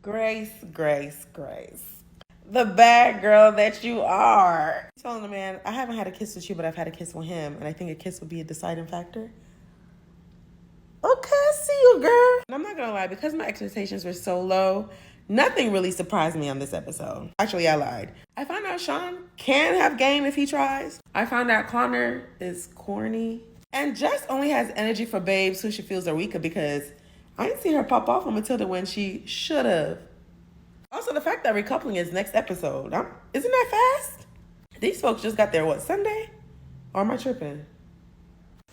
Grace, Grace, Grace. The bad girl that you are. I'm telling the man, I haven't had a kiss with you, but I've had a kiss with him, and I think a kiss would be a deciding factor. Okay, I see you, girl. And I'm not gonna lie, because my expectations were so low, nothing really surprised me on this episode. Actually, I lied. I found out Sean can have game if he tries. I found out Connor is corny. And Jess only has energy for babes who she feels are weaker because I didn't see her pop off on Matilda when she should have. Also, the fact that recoupling is next episode. Isn't that fast? These folks just got there, what, Sunday? Or am I tripping?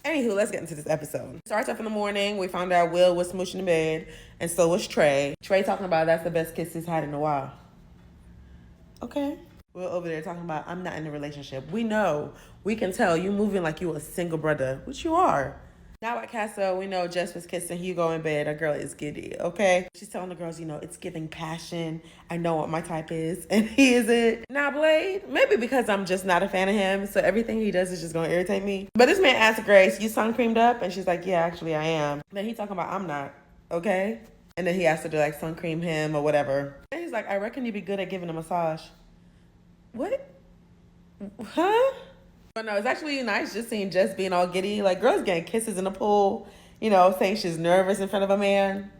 Anywho, let's get into this episode. Starts off in the morning. We found out Will was smooching in bed, and so was Trey. Trey talking about that's the best kiss he's had in a while. Okay. Will over there talking about I'm not in a relationship. We know. We can tell you moving like you a single brother, which you are. Now at Casa, we know Jess was kissing Hugo in bed. Our girl is giddy, okay? She's telling the girls, it's giving passion. I know what my type is, and he isn't. Now, Blade, maybe because I'm just not a fan of him, so everything he does is just gonna irritate me. But this man asked Grace, you sun creamed up? And she's like, yeah, actually I am. Then he talking about I'm not, okay? And then he asked her to sun cream him or whatever. And he's like, I reckon you'd be good at giving a massage. What? Huh? But no, it's actually nice just seeing Jess being all giddy. Like, girls getting kisses in the pool, saying she's nervous in front of a man.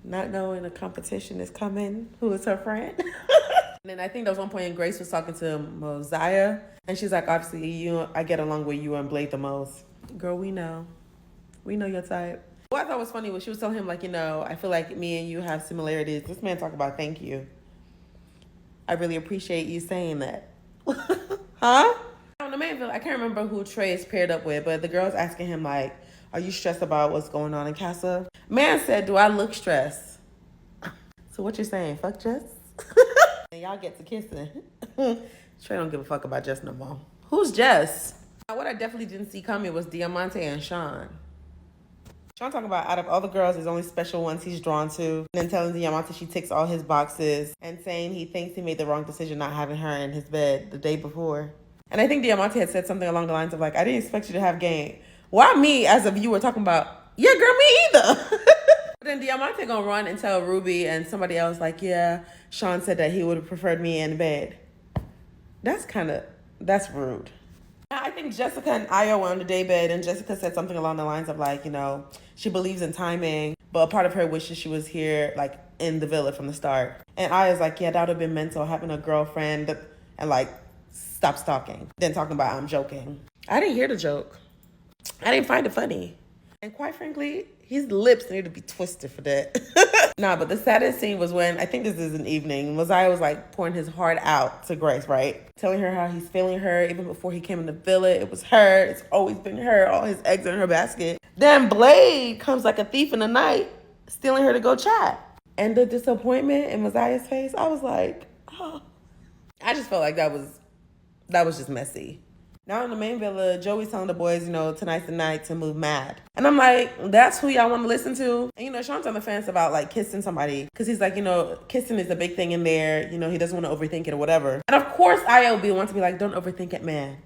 Not knowing a competition is coming. Who is her friend? And then I think there was one point Grace was talking to Mosiah. And she's like, obviously, I get along with you and Blade the most. Girl, we know. We know your type. What I thought was funny was she was telling him, like, I feel like me and you have similarities. This man talked about thank you. I really appreciate you saying that. Huh? On the main I can't remember who Trey is paired up with, but the girl's asking him, like, are you stressed about what's going on in Casa? Man said, do I look stressed? So what you saying? Fuck Jess? And y'all get to kissing. Trey don't give a fuck about Jess no more. Who's Jess? What I definitely didn't see coming was Diamante and Sean. Sean talking about out of all the girls, there's only special ones he's drawn to. And then telling Diamante she ticks all his boxes and saying he thinks he made the wrong decision not having her in his bed the day before. And I think Diamante had said something along the lines of, like, I didn't expect you to have game. Why me, as a viewer, talking about, yeah, girl, me either. But then Diamante gonna run and tell Ruby and somebody else, like, yeah, Sean said that he would have preferred me in bed. That's rude. I think Jessica and Ayo were on the daybed, and Jessica said something along the lines of, like, she believes in timing, but a part of her wishes she was here, like, in the villa from the start. And Ayo's like, yeah, that would have been mental, having a girlfriend and, like, stop stalking. Then talking about I'm joking. I didn't hear the joke. I didn't find it funny. And quite frankly, his lips need to be twisted for that. Nah, but the saddest scene was when, I think this is an evening, Mosiah was like pouring his heart out to Grace, right? Telling her how he's feeling her. Even before he came in the villa, it was her. It's always been her. All his eggs are in her basket. Then Blade comes like a thief in the night, stealing her to go chat. And the disappointment in Mosiah's face, I was like, oh. I just felt like that was just messy. Now in the main villa, Joey's telling the boys, tonight's the night to move mad. And I'm like, that's who y'all want to listen to? And, Sean's on the fence about, like, kissing somebody. Because he's like, kissing is a big thing in there. He doesn't want to overthink it or whatever. And, of course, IOB wants to be like, don't overthink it, man.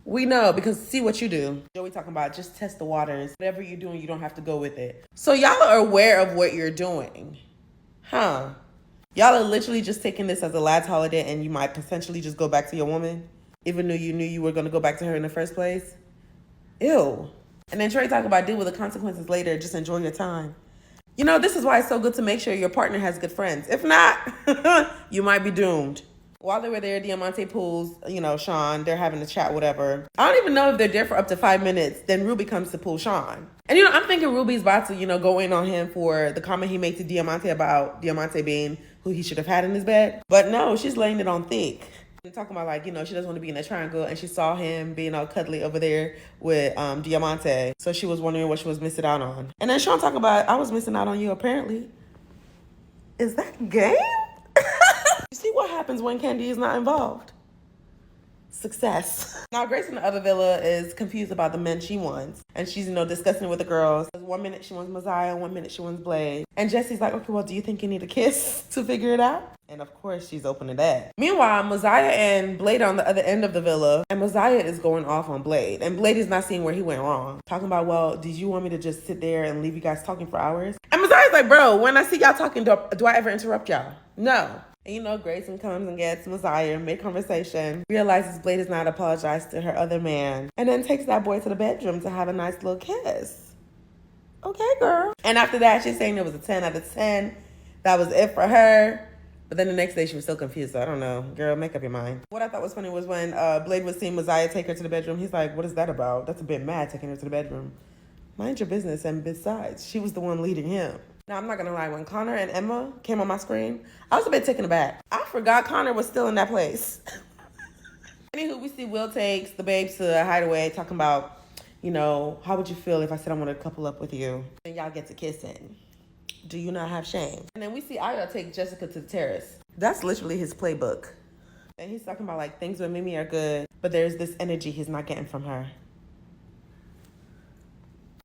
We know, because see what you do. Joey talking about just test the waters. Whatever you're doing, you don't have to go with it. So y'all are aware of what you're doing. Huh? Y'all are literally just taking this as a lad's holiday and you might potentially just go back to your woman, even though you knew you were going to go back to her in the first place. Ew. And then Trey talking about deal with the consequences later, just enjoy your time. This is why it's so good to make sure your partner has good friends. If not, you might be doomed. While they were there, Diamante pulls, Sean. They're having a chat, whatever. I don't even know if they're there for up to 5 minutes. Then Ruby comes to pull Sean. And, I'm thinking Ruby's about to, go in on him for the comment he made to Diamante about Diamante being who he should have had in his bed. But no, she's laying it on thick. And talking about, like, she doesn't want to be in a triangle. And she saw him being all cuddly over there with Diamante. So she was wondering what she was missing out on. And then Sean talking about, I was missing out on you, apparently. Is that game? You see what happens when Candy is not involved? Success. Now, Grace in the other villa is confused about the men she wants. And she's, discussing it with the girls. 1 minute she wants Mosiah, 1 minute she wants Blade. And Jesse's like, okay, well, do you think you need a kiss to figure it out? And of course, she's open to that. Meanwhile, Mosiah and Blade are on the other end of the villa, and Mosiah is going off on Blade. And Blade is not seeing where he went wrong. Talking about, well, did you want me to just sit there and leave you guys talking for hours? And Mosiah's like, bro, when I see y'all talking, do I ever interrupt y'all? No. And you know, Grayson comes and gets Mosiah, mid-conversation, realizes Blade has not apologized to her other man, and then takes that boy to the bedroom to have a nice little kiss. Okay, girl. And after that, she's saying it was a 10 out of 10. That was it for her. But then the next day she was still confused. So I don't know. Girl, make up your mind. What I thought was funny was when Blade was seeing Mosiah take her to the bedroom. He's like, what is that about? That's a bit mad, taking her to the bedroom. Mind your business. And besides, she was the one leading him. Now, I'm not going to lie. When Connor and Emma came on my screen, I was a bit taken aback. I forgot Connor was still in that place. Anywho, we see Will takes the babes to a hideaway talking about, you know, how would you feel if I said I wanted to couple up with you? And y'all get to kissing. Do you not have shame? And then we see Ayo take Jessica to the terrace. That's literally his playbook. And he's talking about like things with Mimi are good, but there's this energy he's not getting from her.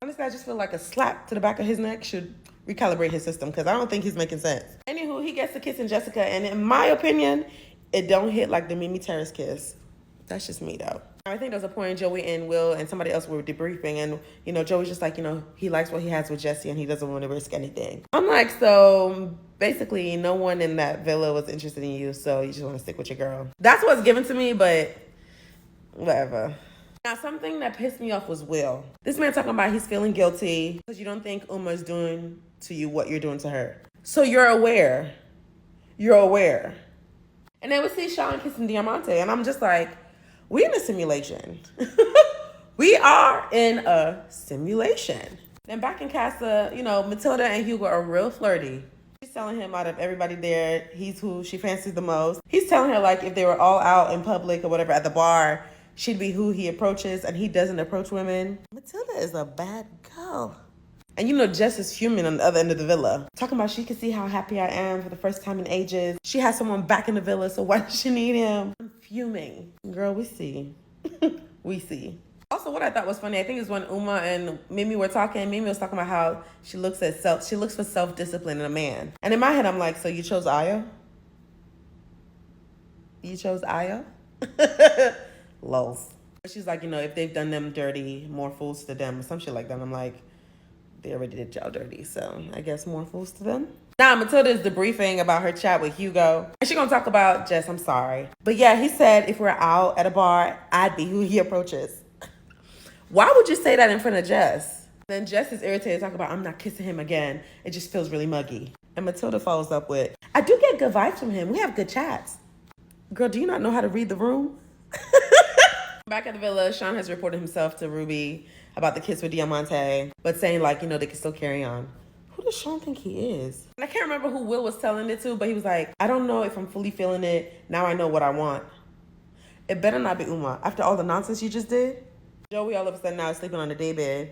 Honestly, I just feel like a slap to the back of his neck should recalibrate his system because I don't think he's making sense. Anywho, he gets to kissing Jessica, and in my opinion, it don't hit like the Mimi Terrace kiss. That's just me though. I think there was a point Joey and Will and somebody else were debriefing, and you know, Joey's just like, you know, he likes what he has with Jesse and he doesn't want to risk anything. I'm like, so basically no one in that villa was interested in you, so you just want to stick with your girl. That's what's given to me, but whatever. Now, something that pissed me off was Will. This man talking about he's feeling guilty because you don't think Uma's doing to you what you're doing to her. So you're aware. You're aware. And then we see Sean kissing Diamante, and I'm just like, we in a simulation. We are in a simulation. Then back in Casa, you know, Matilda and Hugo are real flirty. She's telling him out of everybody there, he's who she fancies the most. He's telling her like if they were all out in public or whatever at the bar, she'd be who he approaches, and he doesn't approach women. Matilda is a bad girl. And you know, Jess is fuming on the other end of the villa. Talking about she can see how happy I am for the first time in ages. She has someone back in the villa, so why does she need him? I'm fuming. Girl, we see. We see. Also, what I thought was funny, I think is when Uma and Mimi were talking, Mimi was talking about how she looks for self-discipline in a man. And in my head, I'm like, so you chose Ayo? You chose Ayo? Lols. She's like, you know, if they've done them dirty, more fools to them, or some shit like that. I'm like, they already did y'all dirty, so I guess more fools to them. Now, Matilda is debriefing about her chat with Hugo. And she's gonna talk about Jess, I'm sorry. But yeah, he said if we're out at a bar, I'd be who he approaches. Why would you say that in front of Jess? Then Jess is irritated, talking about I'm not kissing him again. It just feels really muggy. And Matilda follows up with, I do get good vibes from him. We have good chats. Girl, do you not know how to read the room? Back at the villa, Sean has reported himself to Ruby about the kiss with Diamante, but saying like, you know, they can still carry on. Who does Sean think he is? And I can't remember who Will was telling it to, but he was like, I don't know if I'm fully feeling it. Now I know what I want. It better not be Uma. After all the nonsense you just did. Joey all of a sudden now is sleeping on the daybed.